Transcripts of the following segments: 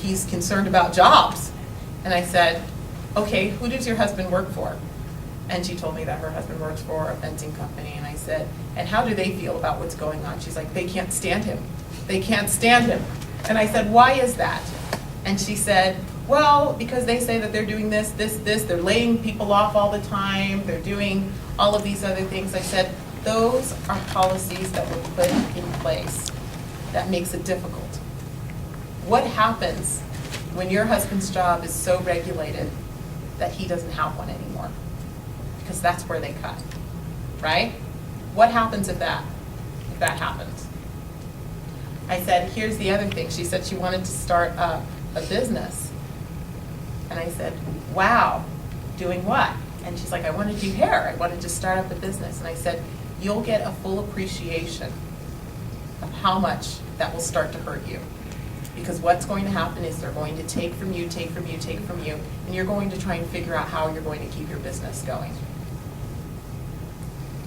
he's concerned about jobs. And I said, okay, who does your husband work for? And she told me that her husband works for a fencing company. And I said, and how do they feel about what's going on? She's like, they can't stand him. They can't stand him. And I said, why is that? And she said, well, because they say that they're doing this, they're laying people off all the time, they're doing all of these other things. I said, those are policies that were put in place that makes it difficult. What happens when your husband's job is so regulated that he doesn't have one anymore? Because that's where they cut, right? What happens if that happens? I said, here's the other thing. She said she wanted to start a business. And I said, wow, doing what? And she's like, I want to do hair. I wanted to start up a business. And I said, you'll get a full appreciation of how much that will start to hurt you. Because what's going to happen is they're going to take from you, take from you, take from you, and you're going to try and figure out how you're going to keep your business going.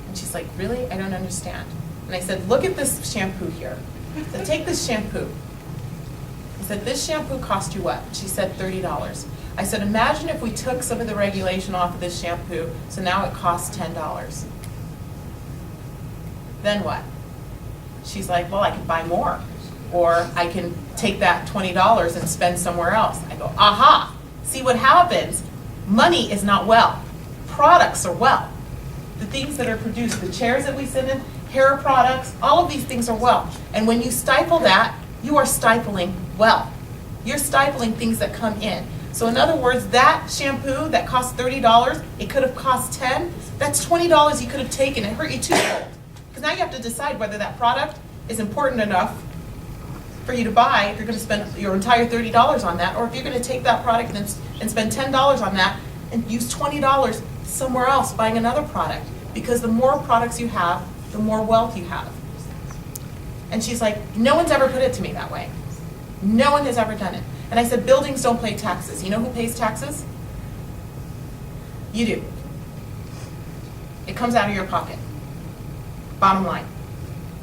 And she's like, really? I don't understand. And I said, look at this shampoo here. I said, take this shampoo. I said, this shampoo cost you what? She said, $30. I said, imagine if we took some of the regulation off of this shampoo, so now it costs $10. Then what? She's like, well, I can buy more. Or I can take that $20 and spend somewhere else. I go, aha, see what happens? Money is not wealth. Products are wealth. The things that are produced, the chairs that we sit in, hair products, all of these things are wealth. And when you stifle that, you are stifling wealth. You're stifling things that come in. So in other words, that shampoo that cost $30, it could have cost $10. That's $20 you could have taken. It hurt you twofold. Because now you have to decide whether that product is important enough for you to buy if you're going to spend your entire $30 on that, or if you're going to take that product and spend $10 on that and use $20 somewhere else buying another product. Because the more products you have, the more wealth you have. And she's like, no one's ever put it to me that way. No one has ever done it. And I said, buildings don't pay taxes. You know who pays taxes? You do. It comes out of your pocket. Bottom line.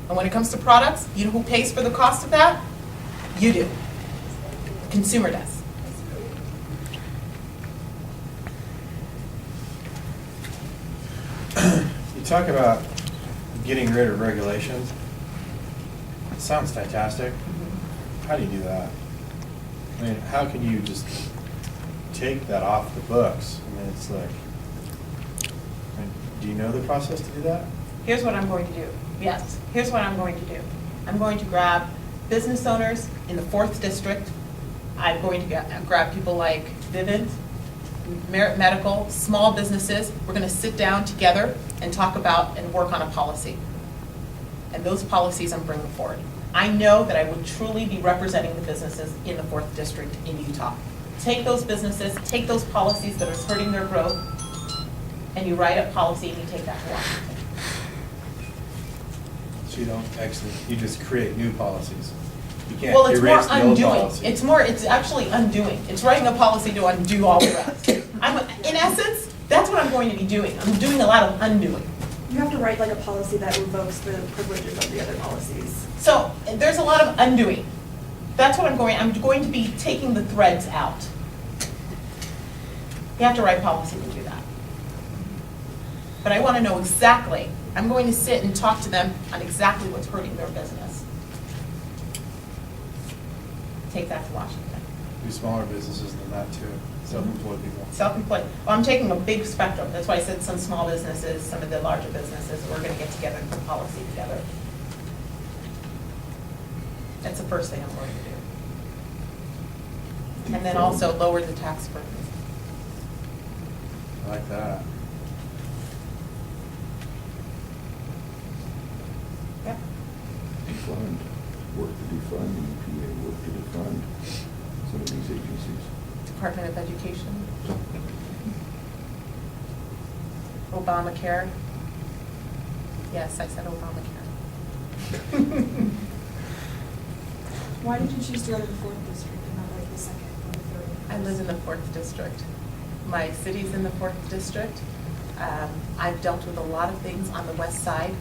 And when it comes to products, you know who pays for the cost of that? You do. The consumer does. You talk about getting rid of regulation. It sounds fantastic. How do you do that? I mean, how can you just take that off the books? I mean, it's like, do you know the process to do that? Here's what I'm going to do. Yes, here's what I'm going to do. I'm going to grab business owners in the 4th District. I'm going to grab people like Vivint, Merit Medical, small businesses. We're going to sit down together and talk about and work on a policy. And those policies I'm bringing forward. I know that I would truly be representing the businesses in the 4th District in Utah. Take those businesses, take those policies that are hurting their growth, and you write a policy and you take that to Washington. So you don't actually, you just create new policies. You can't Well, it's more erase the old undoing. policies. It's actually undoing. It's writing a policy to undo all the rest. In essence, that's what I'm going to be doing. I'm doing a lot of undoing. You have to write like a policy that revokes the privileges of the other policies. So there's a lot of undoing. That's what I'm going to be taking the threads out. You have to write policy to do that. But I want to know exactly. I'm going to sit and talk to them on exactly what's hurting their business. Take that to Washington. Do smaller businesses than that too, self-employed people. Self-employed. Well, I'm taking a big spectrum. That's why I said some small businesses, some of the larger businesses. We're going to get together and put policy together. That's the first thing I'm going to do. And then also lower the tax burden. I like that. Yep. Defund, work to defund, EPA work to defund some of these agencies. Department of Education. Obamacare. Yes, I said Obamacare. Why did you choose to go to the 4th District and not like the 2nd or the 3rd? I live in the 4th District. My city's in the 4th District. I've dealt with a lot of things on the west side.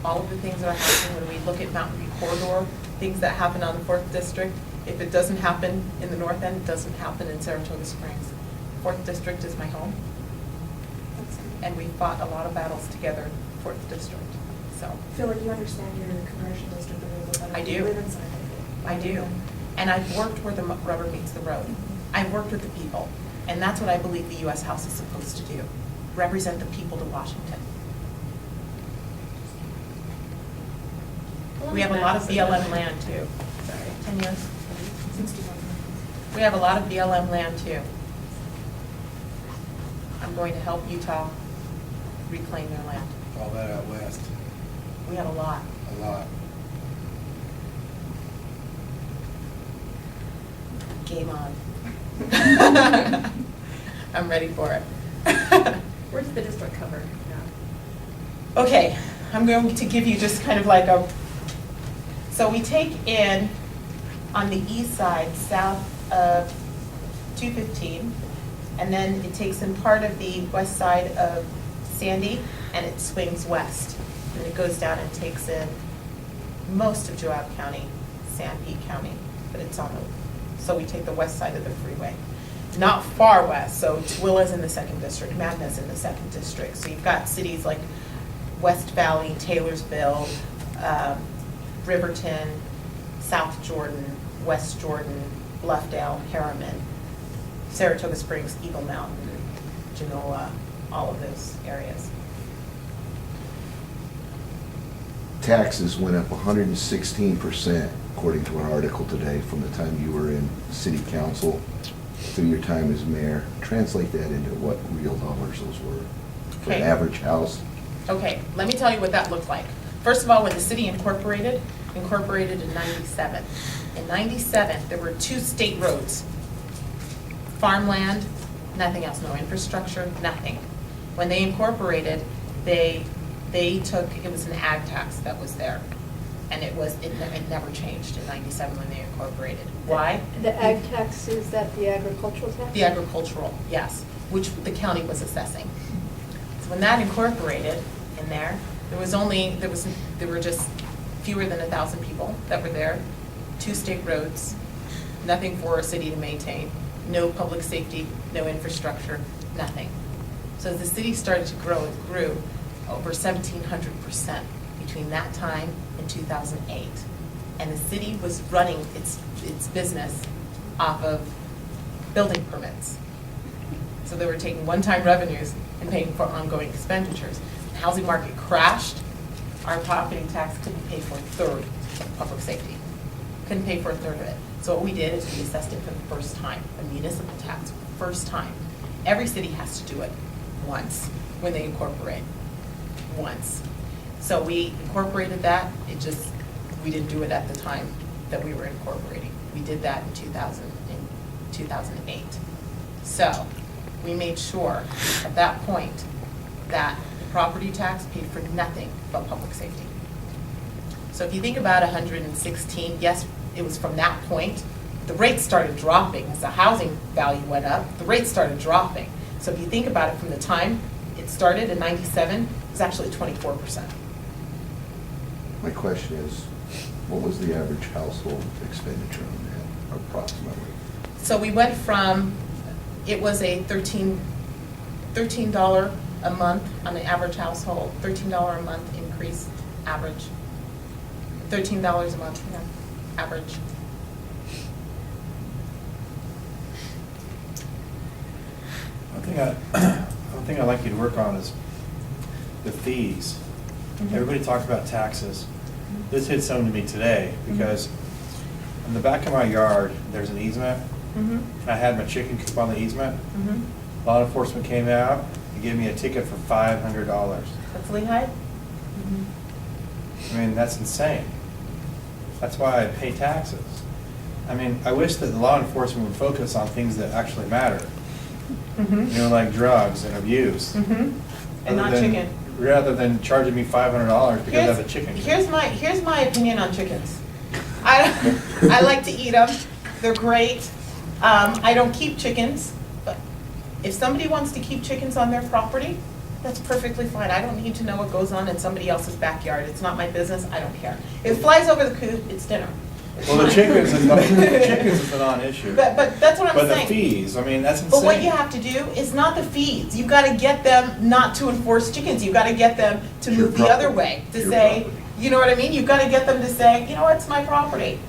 All of the things that are happening when we look at Mountain View Corridor, things that happen on the 4th District, If it doesn't happen in the north end, it doesn't happen in Saratoga Springs. 4th District is my home, and we fought a lot of battles together, 4th District, so. I feel like you understand your congressional district a little bit better. I do. You live inside of it. I do. And I've worked where the rubber meets the road. I've worked with the people, and that's what I believe the U.S. House is supposed to do, represent the people to Washington. We have a lot of BLM land too. Sorry, 10 years. 61. We have a lot of BLM land too. I'm going to help Utah reclaim their land. All that out west, We have a lot. a lot. Game on. I'm ready for it. Where does the district cover now? Okay, I'm going to give you just kind of like a, so we take in on the east side, south of 215, and then it takes in part of the west side of Sandy, and it swings west. And it goes down and takes in most of Joab County, Sanpete County, but it's on the, so we take the west side of the freeway. Not far west, so Tooele's in the 2nd district, Magna's in the 2nd district. So you've got cities like West Valley, Taylorsville, Riverton, South Jordan, West Jordan, Bluffdale, Harriman, Saratoga Springs, Eagle Mountain, Genoa, all of those areas. Taxes went up 116%, according to an article today, from the time you were in city council through your time as mayor. Translate that into what real dollars those were for an Okay. average house. Okay, let me tell you what that looked like. First of all, when the city incorporated in 97. In 97, there were 2 state roads. Farmland, nothing else, no infrastructure, nothing. When they incorporated, they took, it was an ag tax that was there. And it never changed in 97 when they incorporated. Why? The ag tax, is that the agricultural tax? The agricultural, yes, which the county was assessing. So when that incorporated in there, there were just fewer than 1,000 people that were there, 2 state roads, nothing for a city to maintain, no public safety, no infrastructure, nothing. So as the city started to grow, it grew over 1,700% between that time and 2008. And the city was running its business off of building permits. So they were taking one-time revenues and paying for ongoing expenditures. The housing market crashed. Our property tax couldn't pay for a third of public safety. Couldn't pay for a third of it. So what we did is we assessed it for the first time, a municipal tax for the first time. Every city has to do it once when they incorporate, once. So we incorporated that, we didn't do it at the time that we were incorporating. We did that in 2008. So we made sure at that point that the property tax paid for nothing but public safety. So if you think about 116, yes, it was from that point. The rates started dropping as the housing value went up. The rates started dropping. So if you think about it from the time it started in 97, it was actually 24%. My question is, what was the average household expenditure on that, approximately? So we went from, it was a $13 a month on the average household, $13 a month increase, average. $13 a month, yeah, average. One thing I'd like you to work on is the fees. Everybody talks about taxes. This hit something to me today because in the back of my yard, there's an easement. Mm-hmm. And I had my chicken coop on the easement. Mm-hmm. Law enforcement came out and gave me a ticket for $500. That's Lehi? I mean, that's insane. That's why I pay taxes. I mean, I wish that the law enforcement would focus on things that actually matter. Mm-hmm. You know, like drugs and abuse. Mm-hmm. And not Rather than- chicken. Rather than charging me $500 because I have a chicken. Here's my opinion on chickens. I like to eat them. They're great. I don't keep chickens, but if somebody wants to keep chickens on their property, that's perfectly fine. I don't need to know what goes on in somebody else's backyard. It's not my business. I don't care. If it flies over the coop, it's dinner. Well, the chickens is not, chickens is a non-issue. But that's what I'm But saying. the fees, I mean, that's insane. But what you have to do is not the fees. You've got to get them not to enforce chickens. You've got to get them to It's your move the other property. way, to It's your say, property. you know what I mean? You've got to get them to say, you know what, it's my property.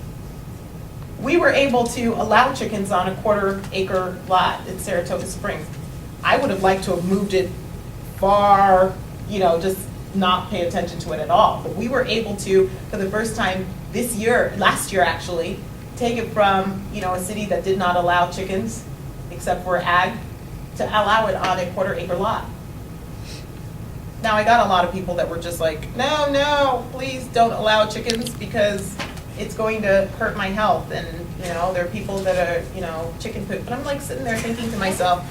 We were able to allow chickens on a 1/4 acre lot in Saratoga Springs. I would have liked to have moved it far, you know, just not pay attention to it at all. But we were able to, for the first time this year, last year actually, take it from, you know, a city that did not allow chickens, except for ag, to allow it on a 1/4 acre lot. Now, I got a lot of people that were just like, no, please don't allow chickens because it's going to hurt my health. And, you know, there are people that are, you know, chicken poop. But I'm like sitting there thinking to myself,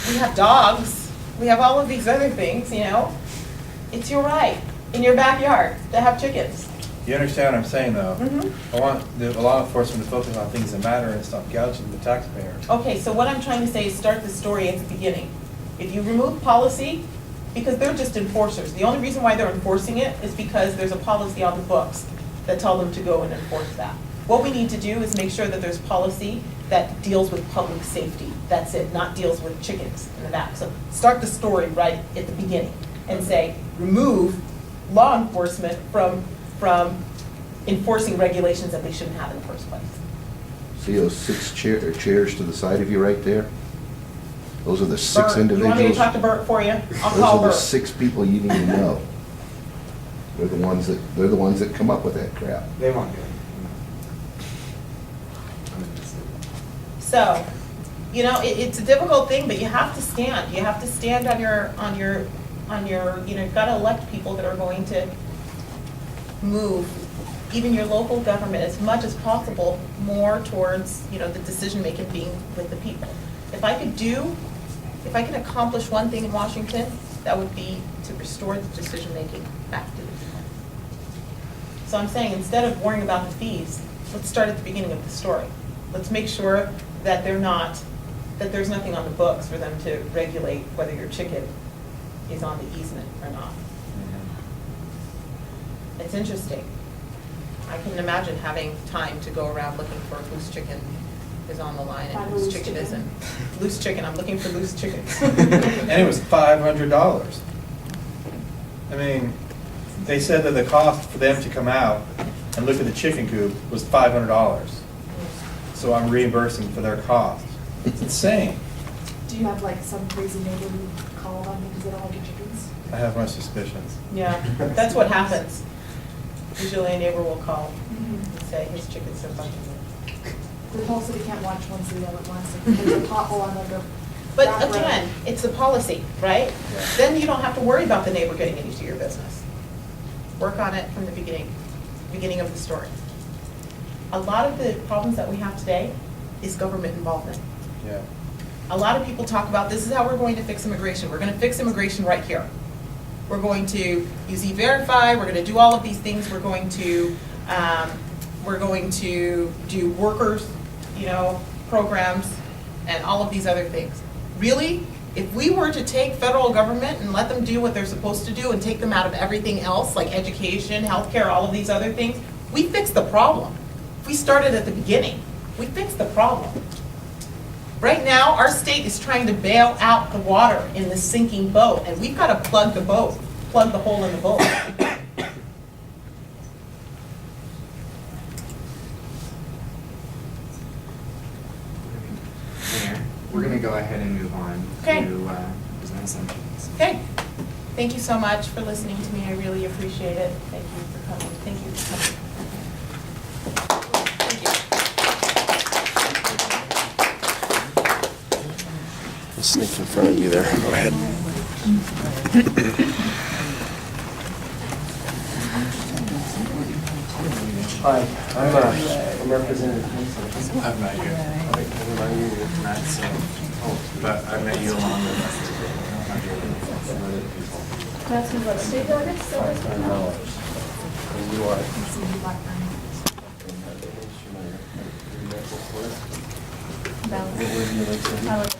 we have dogs, we have all of these other things, you know? It's your right in your backyard to have chickens. You understand what I'm saying, though? Mhm. I want the law enforcement to focus on things that matter and stop gouging the taxpayer. Okay, so what I'm trying to say is start the story at the beginning. If you remove policy, because they're just enforcers. The only reason why they're enforcing it is because there's a policy on the books that tell them to go and enforce that. What we need to do is make sure that there's policy that deals with public safety. That's it, not deals with chickens in the back. So start the story right at the beginning and say, remove law enforcement from enforcing regulations that they shouldn't have in the first place. See those 6 chairs to the side of you right there? Those are the 6 Bert, individuals. you want me to talk to Bert for you? I'll Those call are the Bert. 6 people you need to know. They're the ones that come up with that crap. They won't do it. So, you know, it's a difficult thing, but you have to stand. You have to stand on your, you know, you've got to elect people that are going to move even your local government as much as possible more towards, you know, the decision-making being with the people. If I can accomplish one thing in Washington, that would be to restore the decision-making back to the people. So I'm saying, instead of worrying about the fees, let's start at the beginning of the story. Let's make sure that there's nothing on the books for them to regulate whether your chicken is on the easement or not. It's interesting. I can imagine having time to go around looking for whose chicken is on the line and Find a whose loose chicken chicken. isn't. Loose chicken, I'm looking for loose chickens. And it was $500. I mean, they said that the cost for them to come out and look at the chicken coop was $500. So I'm reimbursing for their cost. It's insane. Do you have like some crazy neighbor who called on you because they don't like your chickens? I have my suspicions. Yeah, that's what happens. Usually a neighbor will call and say his chickens are fucking weird. The whole city can't watch one city all at once. If there's a pothole on the But back road. again, it's the policy, right? Yeah. Then you don't have to worry about the neighbor getting into your business. Work on it from the beginning of the story. A lot of the problems that we have today is government involvement. Yeah. A lot of people talk about, this is how we're going to fix immigration. We're going to fix immigration right here. We're going to use E-Verify, we're going to do all of these things, we're going to do workers, you know, programs, and all of these other things. Really, if we were to take federal government and let them do what they're supposed to do and take them out of everything else, like education, healthcare, all of these other things, we fix the problem. If we started at the beginning, we fix the problem. Right now, our state is trying to bail out the water in the sinking boat, and we've got to plug the hole in the boat. Mayor, we're gonna go ahead and move on Okay. to business sessions. Okay, thank you so much for listening to me, I really appreciate it. Thank you for coming, thank you for coming. Thank you. I'll sneak in front of you there. Go ahead. Hi, I'm Representative Hanson. I've met you. Matt, so, but I met you along with some other people. That's what state delegates? And you are. What would you like to do?